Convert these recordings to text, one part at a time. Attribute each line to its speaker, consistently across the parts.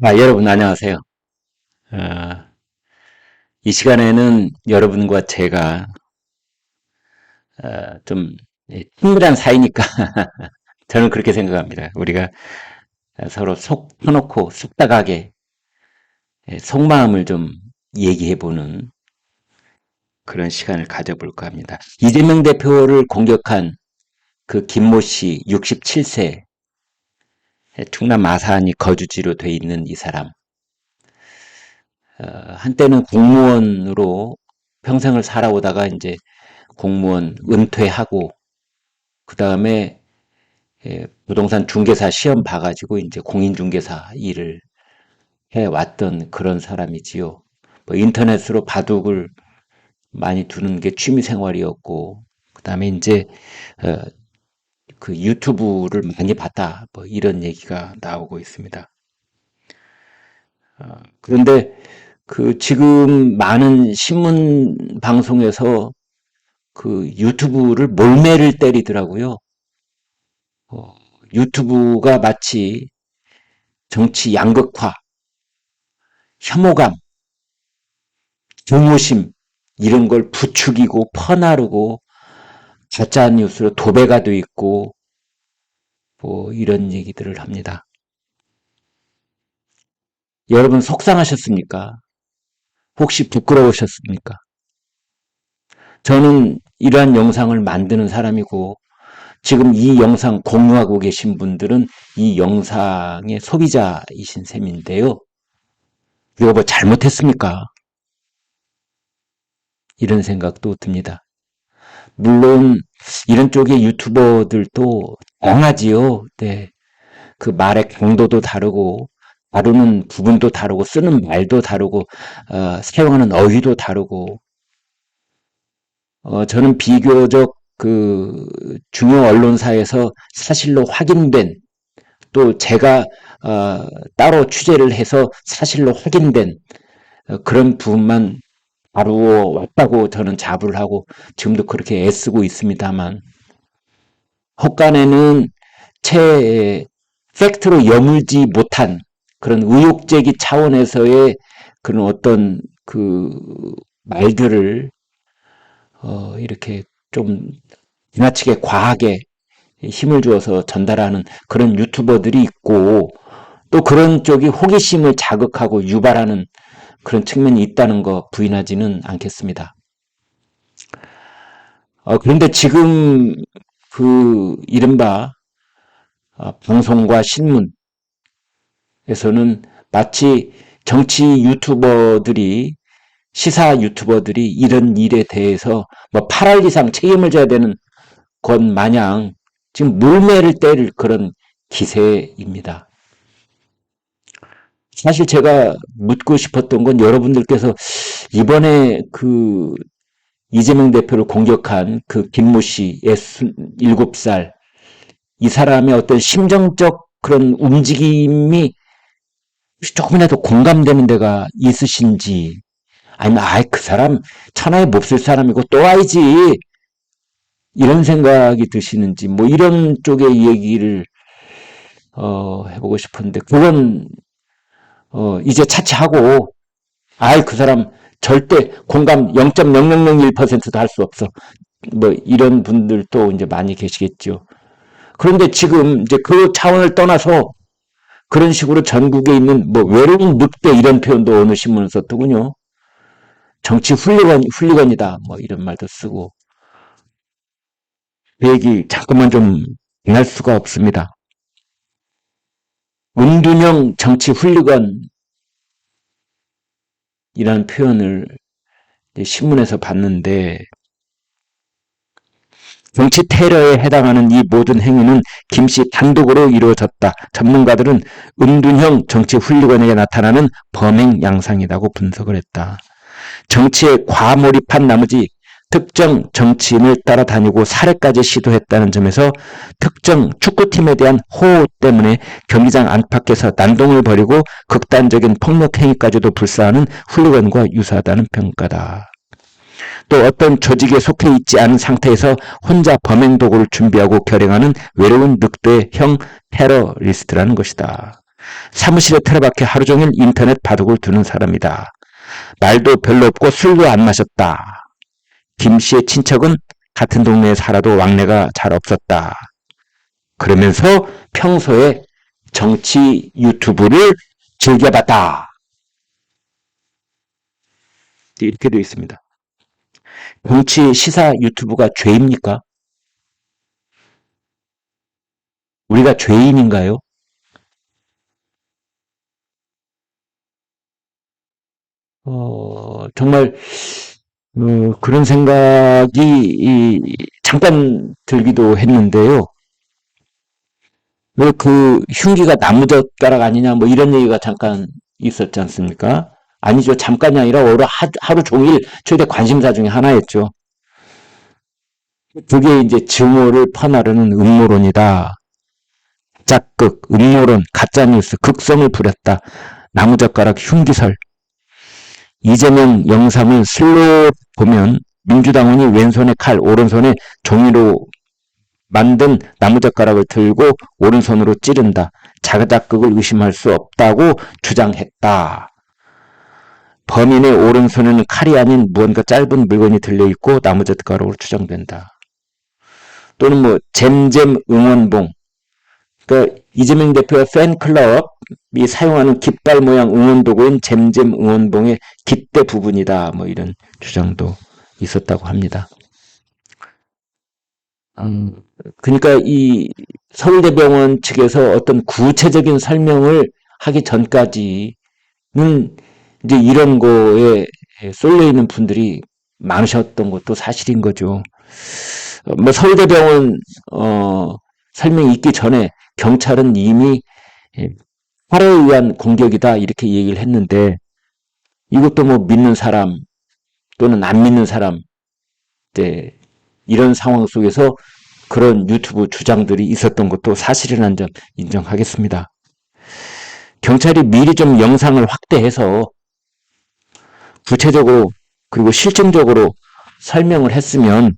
Speaker 1: 여러분 안녕하세요. 어, 이 시간에는 여러분과 제가 좀 친밀한 사이니까 저는 그렇게 생각합니다. 우리가 서로 속 터놓고 쑥다가게 속마음을 좀 얘기해보는 그런 시간을 가져볼까 합니다. 이재명 대표를 공격한 그 김모 씨 67세 충남 마산이 거주지로 돼 있는 이 사람, 한때는 공무원으로 평생을 살아오다가 이제 공무원 은퇴하고 그 다음에 부동산 중개사 시험 봐가지고 이제 공인중개사 일을 해왔던 그런 사람이지요. 뭐 인터넷으로 바둑을 많이 두는 게 취미 생활이었고, 그 다음에 이제 어, 그 유튜브를 많이 봤다, 뭐 이런 얘기가 나오고 있습니다. 그런데 그 지금 많은 신문 방송에서 그 유튜브를 몰매를 때리더라고요. 어, 유튜브가 마치 정치 양극화, 혐오감, 증오심 이런 걸 부추기고 퍼나르고 가짜 뉴스로 도배가 돼 있고 뭐 이런 얘기들을 합니다. 여러분 속상하셨습니까? 혹시 부끄러우셨습니까? 저는 이러한 영상을 만드는 사람이고 지금 이 영상 공유하고 계신 분들은 이 영상의 소비자이신 셈인데요. 이거 뭐 잘못했습니까? 이런 생각도 듭니다. 물론 이런 쪽의 유튜버들도 다양하지요. 네. 그 말의 강도도 다르고 다루는 부분도 다르고 쓰는 말도 다르고 사용하는 어휘도 다르고 저는 비교적 그 중요 언론사에서 사실로 확인된 또 제가 따로 취재를 해서 사실로 확인된 그런 부분만 다루어 왔다고 저는 자부를 하고 지금도 그렇게 애쓰고 있습니다만 혹간에는 채 팩트로 여물지 못한 그런 의혹제기 차원에서의 그런 어떤 그 말들을 이렇게 좀 지나치게 과하게 힘을 주어서 전달하는 그런 유튜버들이 있고 또 그런 쪽이 호기심을 자극하고 유발하는 그런 측면이 있다는 거 부인하지는 않겠습니다. 그런데 지금 그 이른바 방송과 신문에서는 마치 정치 유튜버들이 시사 유튜버들이 이런 일에 대해서 뭐 8할 이상 책임을 져야 되는 것 마냥 지금 물매를 때릴 그런 기세입니다. 사실 제가 묻고 싶었던 건 여러분들께서 이번에 그 이재명 대표를 공격한 그 김모 씨 67살 이 사람의 어떤 심정적 그런 움직임이 조금이라도 공감되는 데가 있으신지 아니면 아이 그 사람 천하에 몹쓸 사람이고 또 아이지 이런 생각이 드시는지 뭐 이런 쪽의 얘기를 해보고 싶은데 그건 이제 차치하고 아이 그 사람 절대 공감 0.0001%도 할 수 없어 뭐 이런 분들도 이제 많이 계시겠죠. 그런데 지금 이제 그 차원을 떠나서 그런 식으로 전국에 있는 뭐 외로운 늑대 이런 표현도 어느 신문을 썼더군요. 정치 훌리건이다 뭐 이런 말도 쓰고 그 얘기 잠깐만 좀 할 수가 없습니다. 은둔형 정치 훌리건이라는 표현을 신문에서 봤는데 정치 테러에 해당하는 이 모든 행위는 김씨 단독으로 이루어졌다. 전문가들은 은둔형 정치 훌리건에게 나타나는 범행 양상이라고 분석을 했다. 정치에 과몰입한 나머지 특정 정치인을 따라다니고 살해까지 시도했다는 점에서 특정 축구팀에 대한 호호 때문에 경기장 안팎에서 난동을 벌이고 극단적인 폭력 행위까지도 불사하는 훌리건과 유사하다는 평가다. 또 어떤 조직에 속해 있지 않은 상태에서 혼자 범행 도구를 준비하고 결행하는 외로운 늑대형 테러리스트라는 것이다. 사무실에 틀어박혀 하루 종일 인터넷 바둑을 두는 사람이다. 말도 별로 없고 술도 안 마셨다. 김 씨의 친척은 같은 동네에 살아도 왕래가 잘 없었다. 그러면서 평소에 정치 유튜브를 즐겨봤다. 이렇게 되어 있습니다. 정치 시사 유튜브가 죄입니까? 우리가 죄인인가요? 정말 그런 생각이 잠깐 들기도 했는데요. 뭐 그 흉기가 나무젓가락 아니냐 뭐 이런 얘기가 잠깐 있었지 않습니까? 아니죠. 잠깐이 아니라 하루 종일 최대 관심사 중에 하나였죠. 그게 이제 증오를 퍼나르는 음모론이다. 짝극, 음모론, 가짜뉴스, 극성을 부렸다. 나무젓가락 흉기설. 이재명 영상을 슬로 보면 민주당원이 왼손에 칼, 오른손에 종이로 만든 나무젓가락을 들고 오른손으로 찌른다. 자작극을 의심할 수 없다고 주장했다. 범인의 오른손에는 칼이 아닌 무언가 짧은 물건이 들려있고 나무젓가락으로 추정된다. 또는 뭐 잼잼 응원봉. 그러니까 이재명 대표의 팬클럽이 사용하는 깃발 모양 응원도구인 잼잼 응원봉의 깃대 부분이다. 뭐 이런 주장도 있었다고 합니다. 그러니까 이 서울대병원 측에서 어떤 구체적인 설명을 하기 전까지는 이제 이런 거에 쏠려 있는 분들이 많으셨던 것도 사실인 거죠. 뭐 서울대병원 설명이 있기 전에 경찰은 이미 활에 의한 공격이다 이렇게 얘기를 했는데 이것도 뭐 믿는 사람 또는 안 믿는 사람 이런 상황 속에서 그런 유튜브 주장들이 있었던 것도 사실이라는 점 인정하겠습니다. 경찰이 미리 좀 영상을 확대해서 구체적으로 그리고 실증적으로 설명을 했으면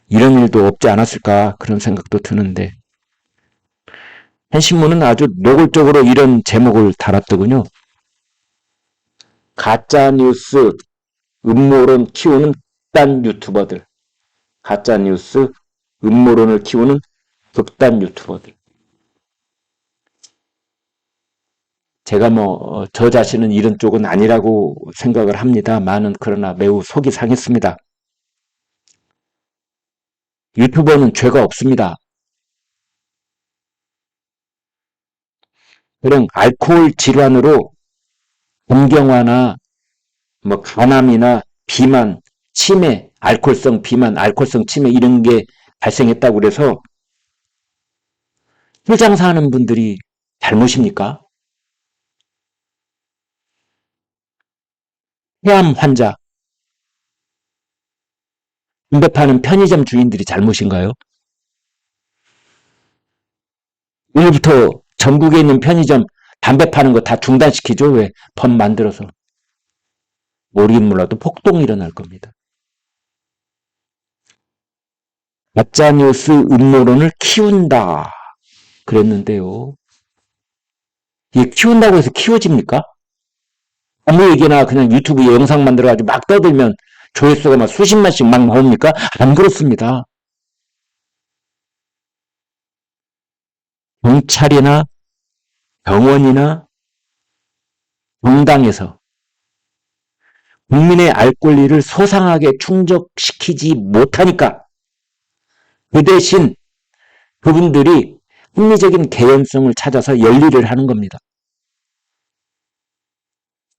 Speaker 1: 이런 일도 없지 않았을까 그런 생각도 드는데 한 신문은 아주 노골적으로 이런 제목을 달았더군요. 가짜뉴스 음모론 키우는 극단 유튜버들. 가짜뉴스 음모론을 키우는 극단 유튜버들. 제가 뭐 저 자신은 이런 쪽은 아니라고 생각을 합니다만은 그러나 매우 속이 상했습니다. 유튜버는 죄가 없습니다. 그냥 알코올 질환으로 공경화나 뭐 간암이나 비만, 치매, 알코올성 비만, 알코올성 치매 이런 게 발생했다고 그래서 술 장사하는 분들이 잘못입니까? 폐암 환자, 담배 파는 편의점 주인들이 잘못인가요? 오늘부터 전국에 있는 편의점 담배 파는 거 다 중단시키죠. 왜? 법 만들어서. 모르긴 몰라도 폭동이 일어날 겁니다. 가짜뉴스 음모론을 키운다. 그랬는데요. 이게 키운다고 해서 키워집니까? 아무 얘기나 그냥 유튜브에 영상 만들어가지고 막 떠들면 조회수가 막 수십만씩 막 나옵니까? 안 그렇습니다. 경찰이나 병원이나 정당에서 국민의 알 권리를 소상하게 충족시키지 못하니까 그 대신 그분들이 합리적인 개연성을 찾아서 열일을 하는 겁니다.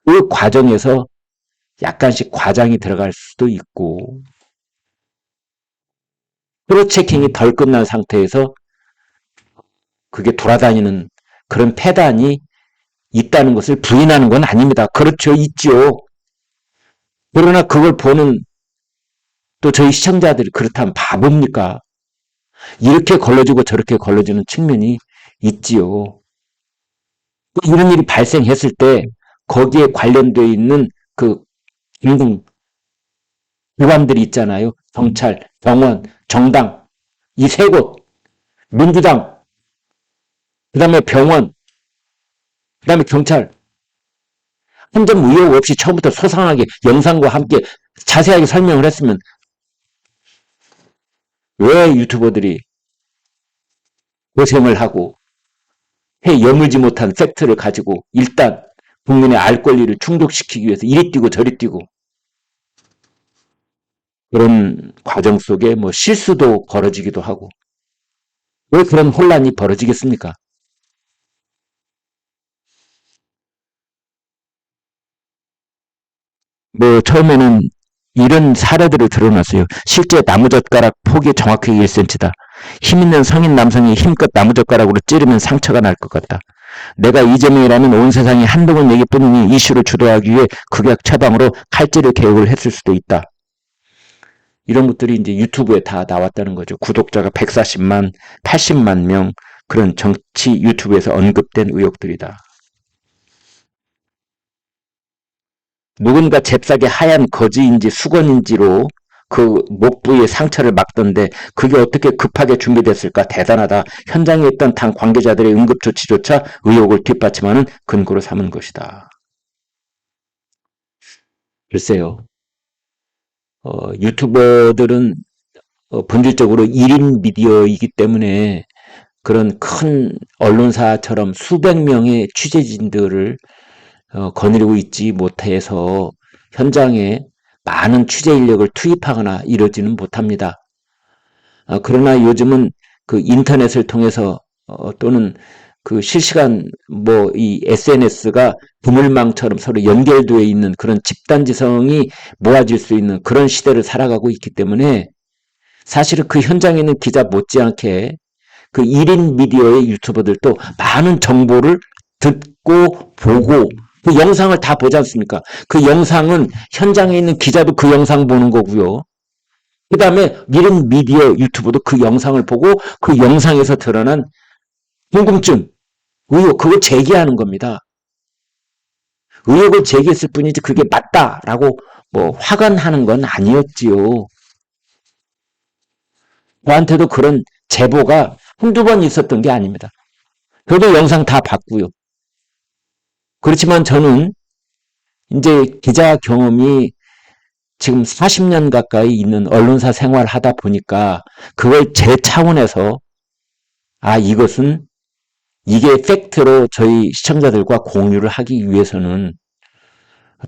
Speaker 1: 그 과정에서 약간씩 과장이 들어갈 수도 있고 크로체킹이 덜 끝난 상태에서 그게 돌아다니는 그런 폐단이 있다는 것을 부인하는 건 아닙니다. 그렇죠. 있죠. 그러나 그걸 보는 또 저희 시청자들이 그렇다면 바보입니까? 이렇게 걸러지고 저렇게 걸러지는 측면이 있지요. 이런 일이 발생했을 때 거기에 관련되어 있는 그 인공 기관들이 있잖아요. 경찰, 병원, 정당 이 세 곳, 민주당, 그 다음에 병원 그다음에 경찰 한 점 의혹 없이 처음부터 소상하게 영상과 함께 자세하게 설명을 했으면 왜 유튜버들이 고생을 하고 여물지 못한 팩트를 가지고 일단 국민의 알 권리를 충족시키기 위해서 이리 뛰고 저리 뛰고 그런 과정 속에 뭐 실수도 벌어지기도 하고 왜 그런 혼란이 벌어지겠습니까? 뭐 처음에는 이런 사례들을 드러났어요. 실제 나무젓가락 폭이 정확하게 1cm다. 힘 있는 성인 남성이 힘껏 나무젓가락으로 찌르면 상처가 날 것 같다. 내가 이재명이라면 온 세상이 한동훈 얘기뿐이니 이슈를 주도하기 위해 극약 처방으로 칼질을 계획을 했을 수도 있다. 이런 것들이 이제 유튜브에 다 나왔다는 거죠. 구독자가 140만, 80만 명 그런 정치 유튜브에서 언급된 의혹들이다. 누군가 잽싸게 하얀 거지인지 수건인지로 그 목 부위에 상처를 막던데 그게 어떻게 급하게 준비됐을까 대단하다. 현장에 있던 당 관계자들의 응급조치조차 의혹을 뒷받침하는 근거로 삼은 것이다. 글쎄요. 유튜버들은 본질적으로 1인 미디어이기 때문에 그런 큰 언론사처럼 수백 명의 취재진들을 거느리고 있지 못해서 현장에 많은 취재 인력을 투입하거나 이러지는 못합니다. 그러나 요즘은 그 인터넷을 통해서 또는 그 실시간 뭐 이 SNS가 그물망처럼 서로 연결되어 있는 그런 집단지성이 모아질 수 있는 그런 시대를 살아가고 있기 때문에 사실은 그 현장에 있는 기자 못지않게 그 1인 미디어의 유튜버들도 많은 정보를 듣고 보고 그 영상을 다 보지 않습니까? 그 영상은 현장에 있는 기자도 그 영상 보는 거고요. 그 다음에 1인 미디어 유튜버도 그 영상을 보고 그 영상에서 드러난 궁금증, 의혹, 그걸 제기하는 겁니다. 의혹을 제기했을 뿐이지 그게 맞다라고 뭐 화관하는 건 아니었지요. 저한테도 그런 제보가 한두 번 있었던 게 아닙니다. 저도 영상 다 봤고요. 그렇지만 저는 이제 기자 경험이 지금 40년 가까이 있는 언론사 생활을 하다 보니까 그걸 제 차원에서 이것은 이게 팩트로 저희 시청자들과 공유를 하기 위해서는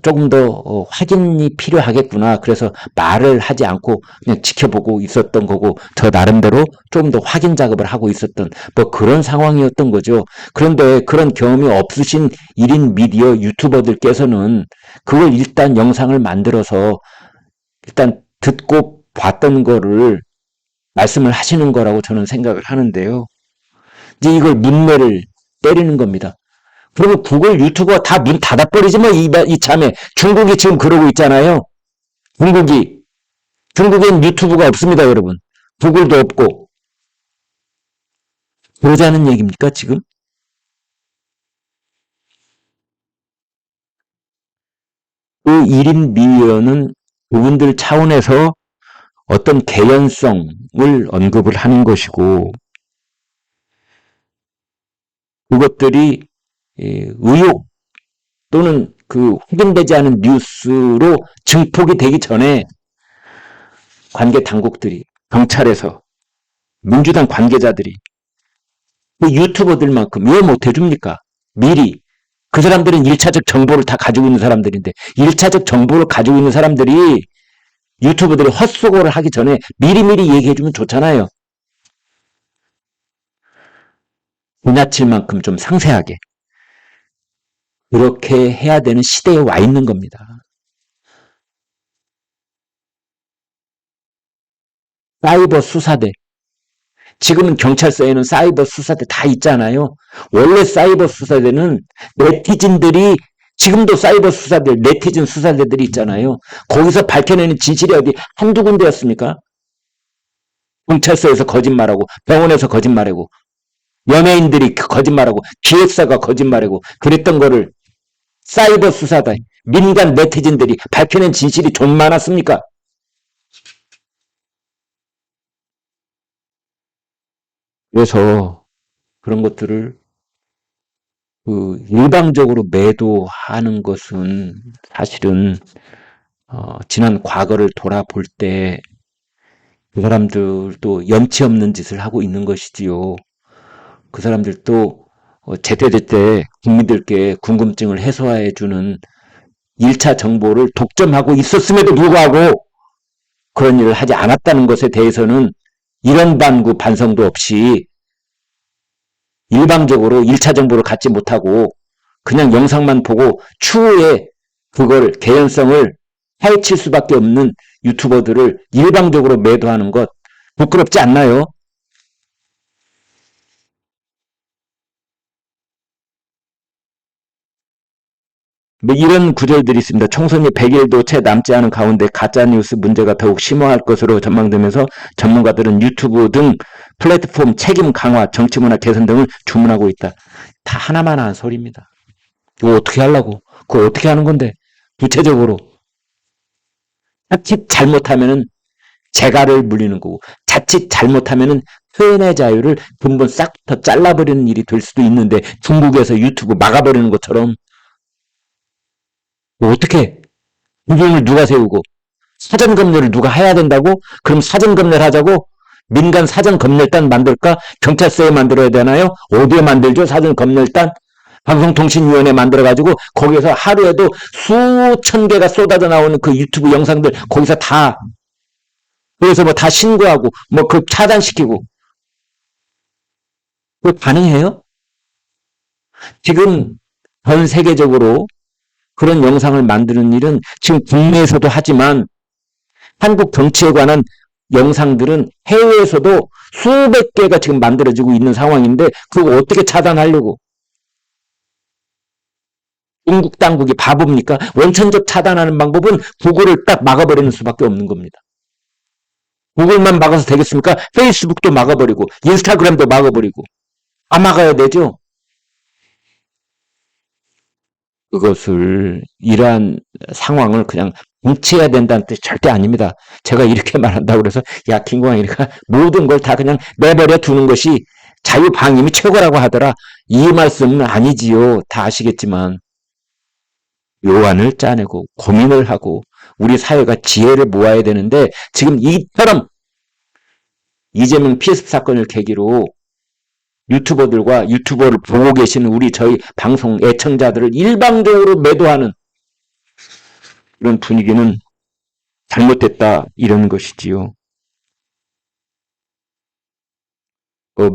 Speaker 1: 조금 더 확인이 필요하겠구나. 그래서 말을 하지 않고 그냥 지켜보고 있었던 거고 저 나름대로 조금 더 확인 작업을 하고 있었던 뭐 그런 상황이었던 거죠. 그런데 그런 경험이 없으신 1인 미디어 유튜버들께서는 그걸 일단 영상을 만들어서 일단 듣고 봤던 거를 말씀을 하시는 거라고 저는 생각을 하는데요. 이제 이걸 문매를 때리는 겁니다. 그리고 구글 유튜버가 다 문 닫아버리지 뭐 이참에 중국이 지금 그러고 있잖아요. 중국엔 유튜브가 없습니다, 여러분. 구글도 없고 그러자는 얘기입니까 지금? 그 1인 미디어는 그분들 차원에서 어떤 개연성을 언급을 하는 것이고 그것들이 의혹 또는 그 확인되지 않은 뉴스로 증폭이 되기 전에 관계 당국들이 경찰에서 민주당 관계자들이 그 유튜버들만큼 왜 못해줍니까? 미리 그 사람들은 1차적 정보를 다 가지고 있는 사람들인데 1차적 정보를 가지고 있는 사람들이 유튜버들이 헛수고를 하기 전에 미리미리 얘기해주면 좋잖아요. 지나칠 만큼 좀 상세하게 그렇게 해야 되는 시대에 와 있는 겁니다. 사이버 수사대 지금은 경찰서에는 사이버 수사대 다 있잖아요. 원래 사이버 수사대는 네티즌들이 지금도 사이버 수사대, 네티즌 수사대들이 있잖아요. 거기서 밝혀내는 진실이 어디 한두 군데였습니까? 경찰서에서 거짓말하고 병원에서 거짓말하고 연예인들이 거짓말하고 기획사가 거짓말하고 그랬던 거를 사이버 수사대, 민간 네티즌들이 밝혀낸 진실이 좀 많았습니까? 그래서 그런 것들을 일방적으로 매도하는 것은 사실은 지난 과거를 돌아볼 때 그 사람들도 염치 없는 짓을 하고 있는 것이지요. 그 사람들도 제때제때 국민들께 궁금증을 해소해주는 1차 정보를 독점하고 있었음에도 불구하고 그런 일을 하지 않았다는 것에 대해서는 이런 반구 반성도 없이 일방적으로 1차 정보를 갖지 못하고 그냥 영상만 보고 추후에 그걸 개연성을 해칠 수밖에 없는 유튜버들을 일방적으로 매도하는 것 부끄럽지 않나요? 뭐 이런 구절들이 있습니다. 총선이 100일도 채 남지 않은 가운데 가짜뉴스 문제가 더욱 심화할 것으로 전망되면서 전문가들은 유튜브 등 플랫폼 책임 강화, 정치문화 개선 등을 주문하고 있다. 다 하나만 한 소리입니다. 이거 어떻게 하려고? 그거 어떻게 하는 건데? 구체적으로. 자칫 잘못하면은 재갈을 물리는 거고, 자칫 잘못하면은 표현의 자유를 근본 싹부터 잘라버리는 일이 될 수도 있는데, 중국에서 유튜브 막아버리는 것처럼, 뭐 어떻게, 국경을 누가 세우고, 사전검열을 누가 해야 된다고? 그럼 사전검열 하자고? 민간 사전검열단 만들까? 경찰서에 만들어야 되나요? 어디에 만들죠? 사전검열단? 방송통신위원회 만들어가지고 거기서 하루에도 수천 개가 쏟아져 나오는 그 유튜브 영상들 거기서 다 그래서 뭐 다 신고하고 뭐 그 차단시키고 그 가능해요? 지금 전 세계적으로 그런 영상을 만드는 일은 지금 국내에서도 하지만 한국 정치에 관한 영상들은 해외에서도 수백 개가 지금 만들어지고 있는 상황인데 그거 어떻게 차단하려고? 중국 당국이 바보입니까? 원천적 차단하는 방법은 구글을 딱 막아버리는 수밖에 없는 겁니다. 구글만 막아서 되겠습니까? 페이스북도 막아버리고 인스타그램도 막아버리고 다 막아야 되죠. 그것을 이러한 상황을 그냥 뭉쳐야 된다는 뜻이 절대 아닙니다. 제가 이렇게 말한다고 그래서 야 김광일이가 모든 걸 다 그냥 내버려 두는 것이 자유방임이 최고라고 하더라. 이 말씀은 아니지요. 다 아시겠지만 요안을 짜내고 고민을 하고 우리 사회가 지혜를 모아야 되는데 지금 이처럼 이재명 피습 사건을 계기로 유튜버들과 유튜버를 보고 계시는 우리 저희 방송 애청자들을 일방적으로 매도하는 이런 분위기는 잘못됐다 이런 것이지요.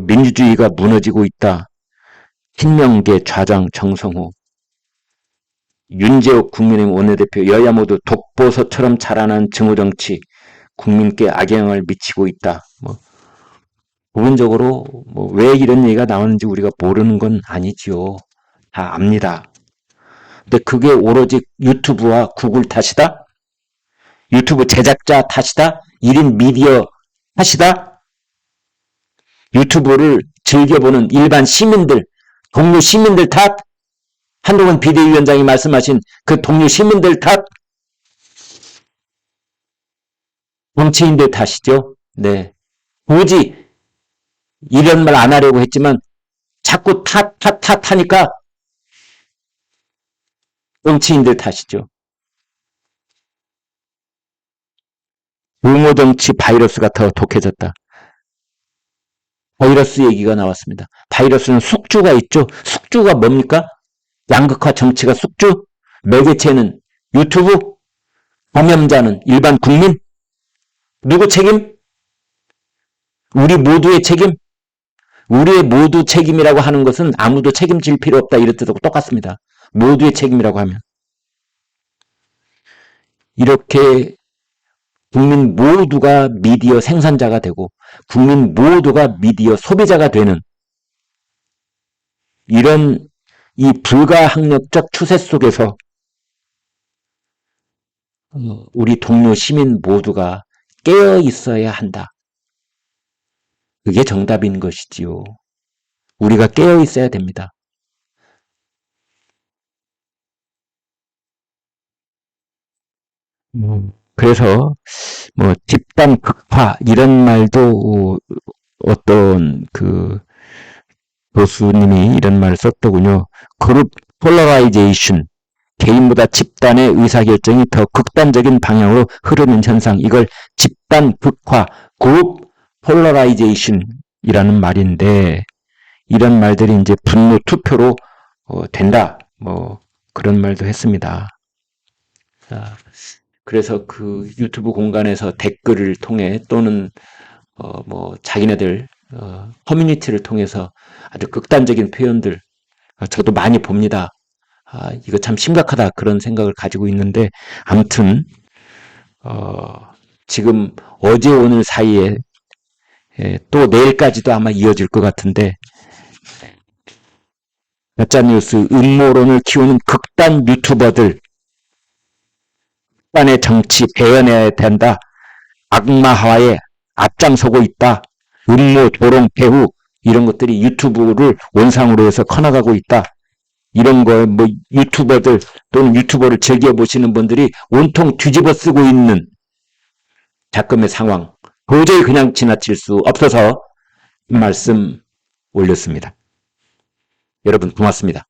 Speaker 1: 민주주의가 무너지고 있다. 친명계 좌장 정성호, 윤재욱 국민의힘 원내대표 여야 모두 독보서처럼 자라난 증오정치 국민께 악영향을 미치고 있다. 부분적으로 왜 이런 얘기가 나오는지 우리가 모르는 건 아니지요. 다 압니다. 근데 그게 오로지 유튜브와 구글 탓이다? 유튜브 제작자 탓이다? 1인 미디어 탓이다? 유튜브를 즐겨보는 일반 시민들, 동료 시민들 탓? 한동훈 비대위원장이 말씀하신 그 동료 시민들 탓? 정치인들 탓이죠. 네. 굳이 이런 말 안 하려고 했지만 자꾸 탓하니까 정치인들 탓이죠. 용어정치 바이러스가 더 독해졌다. 바이러스 얘기가 나왔습니다. 바이러스는 숙주가 있죠. 숙주가 뭡니까? 양극화 정치가 숙주? 매개체는 유튜브? 감염자는 일반 국민? 누구 책임? 우리 모두의 책임? 우리의 모두 책임이라고 하는 것은 아무도 책임질 필요 없다 이런 뜻하고 똑같습니다. 모두의 책임이라고 하면. 이렇게 국민 모두가 미디어 생산자가 되고 국민 모두가 미디어 소비자가 되는 이런 이 불가항력적 추세 속에서 우리 동료 시민 모두가 깨어 있어야 한다. 그게 정답인 것이지요. 우리가 깨어 있어야 됩니다. 그래서 집단 극화 이런 말도 어떤 교수님이 이런 말을 썼더군요. 그룹 폴러라이제이션, 개인보다 집단의 의사결정이 더 극단적인 방향으로 흐르는 현상, 이걸 집단 극화, 그룹 폴러라이제이션이라는 말인데, 이런 말들이 이제 분노 투표로 된다. 뭐 그런 말도 했습니다. 자, 그래서 그 유튜브 공간에서 댓글을 통해 또는 뭐 자기네들 커뮤니티를 통해서 아주 극단적인 표현들 저도 많이 봅니다. 이거 참 심각하다 그런 생각을 가지고 있는데 아무튼 지금 어제 오늘 사이에 또 내일까지도 아마 이어질 것 같은데 가짜뉴스 음모론을 키우는 극단 유튜버들 극단의 정치 배연해야 된다. 악마화에 앞장서고 있다. 음모, 조롱, 배후 이런 것들이 유튜브를 원상으로 해서 커나가고 있다. 이런 거 뭐 유튜버들 또는 유튜버를 즐겨보시는 분들이 온통 뒤집어 쓰고 있는 작금의 상황. 도저히 그냥 지나칠 수 없어서 말씀 올렸습니다. 여러분 고맙습니다.